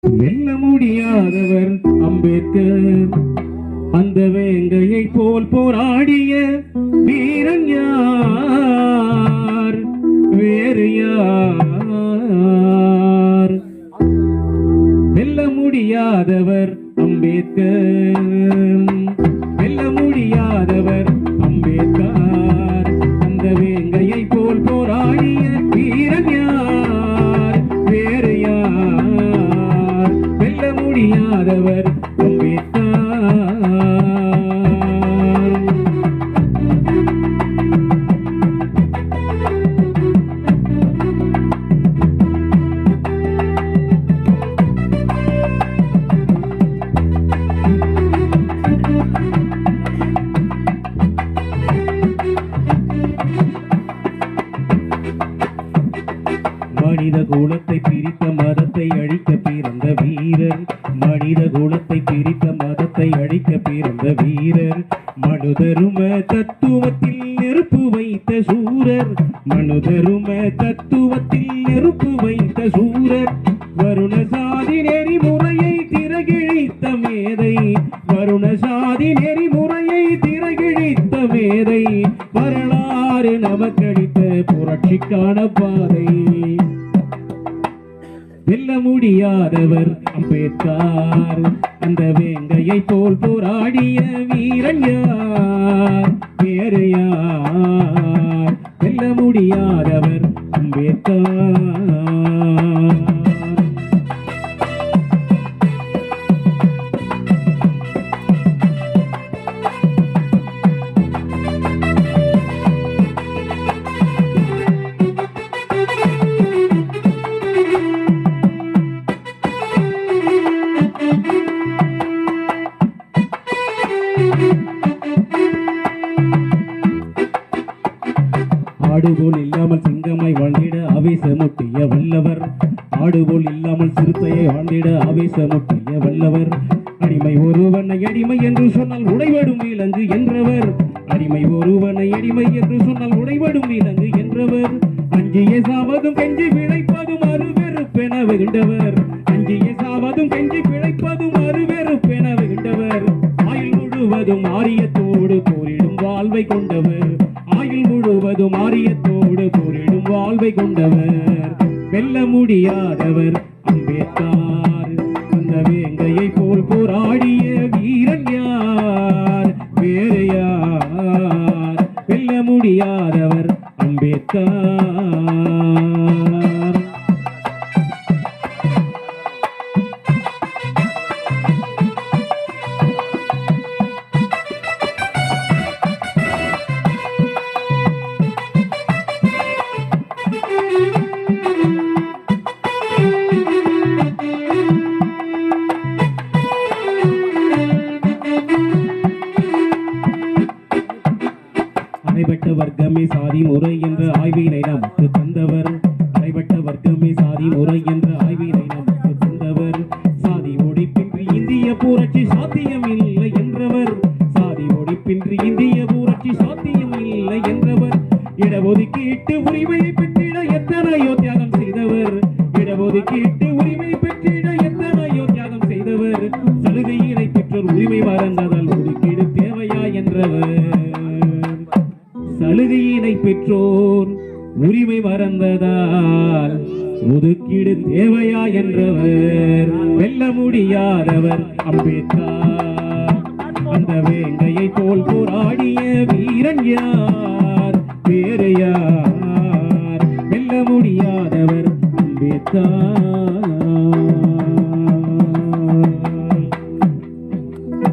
வெல்ல முடியாதவர் அம்பேத்கர், அந்த வேங்கையை போல் போராடிய வீரன் யார்? வேறு யார்? வெல்ல முடியாதவர் அம்பேத்கர், வெல்ல முடியாதவர் அம்பேத்கர், அந்த வேங்கையை போல் போராடிய வீரன் யார்? வேறு யார்? வெல்ல முடியாதவர் அம்பேத்கர். மனித குலத்தை பிரித்த மதத்தை அழிக்க பிறந்த வீரர், மனித குலத்தை பிரித்த மதத்தை அழிக்க பிறந்த வீரர், மனுதரும தத்துவத்தில் நெருப்பு வைத்த சூரர், மனுதரும தத்துவத்தில் நெருப்பு வைத்த சூரர், வருண சாதி நெறிமுறையை திரகிழித்த மேதை, வருண சாதி நெறிமுறையை திரகிழித்த மேதை, வரலாறு நமக்களித்த புரட்சிக்கான பாதை. வெல்ல முடியாதவர் அம்பேத்கர், அந்த வேங்கையை போல் போராடிய வீரன் யார்? வேறு யார்? வெல்ல முடியாதவர் அம்பேத்கர். ஆடுபோல் இல்லாமல் சிங்கமாய் வாழ்ந்திட ஆவேசமூட்டிய வல்லவர், ஆடுபோல் இல்லாமல் சிறுத்தையை வாழ்ந்திட ஆவேசமூட்டிய வல்லவர், அடிமை ஒருவனை அடிமை என்று சொன்னால் உடைபடும் விலங்கு என்றவர், அடிமை ஒருவனை அடிமை என்று சொன்னால் உடைபடும் விலங்கு என்றவர், அஞ்சிய சாவதும் கெஞ்சி பிழைப்பதும் அருவெறுப்பென வெகுண்டவர், அஞ்சிய சாவதும் கெஞ்சி பிழைப்பதும் அருவெறுப்பென வெகுண்டவர், ஆயுள் முழுவதும் ஆரியத்தோடு போரிடும் வாழ்வை கொண்டவர், ஆயுள் முழுவதும் ஆரியத்தோடு போரிடும் வாழ்வை கொண்டவர். வெல்ல முடியாதவர் அம்பேத்கர், அந்த வேங்கையை போல் போராடிய வீரன் யார்? வேறு யார்? வெல்ல முடியாதவர் அம்பேத்கர். அரைபட்ட வர்க்கமே சாதி முறை என்ற ஆய்வினை நமக்கு தந்தவர், அரைபட்ட வர்க்கமே சாதி முறை என்ற ஆய்வினை நமக்கு தந்தவர், சாதி ஒழிப்பின்றி இந்திய புரட்சி சாத்தியம் இல்லை என்றவர், சாதி ஒழிப்பின்றி இந்திய புரட்சி சாத்தியம் இல்லை என்றவர், இடஒதுக்கீட்டு உரிமை பெற்றிட எத்தனையோ தியாகம் செய்தவர், இடஒதுக்கீட்டு உரிமை பெற்றிட எத்தனையோ தியாகம் செய்தவர், சலுகையினை பெற்றோர் உரிமை மறந்ததால் ஒதுக்கீடு தேவையா என்றவர், சலுகையினை பெற்றோர் உரிமை மறந்ததால் ஒதுக்கீடு தேவையா என்றவர். வெல்ல முடியாதவர் அம்பேத்கர், அந்த வேங்கையை போல் போராடிய வீரன் யார்? வேறு யார்? வெல்ல முடியாதவர் அம்பேத்கர்.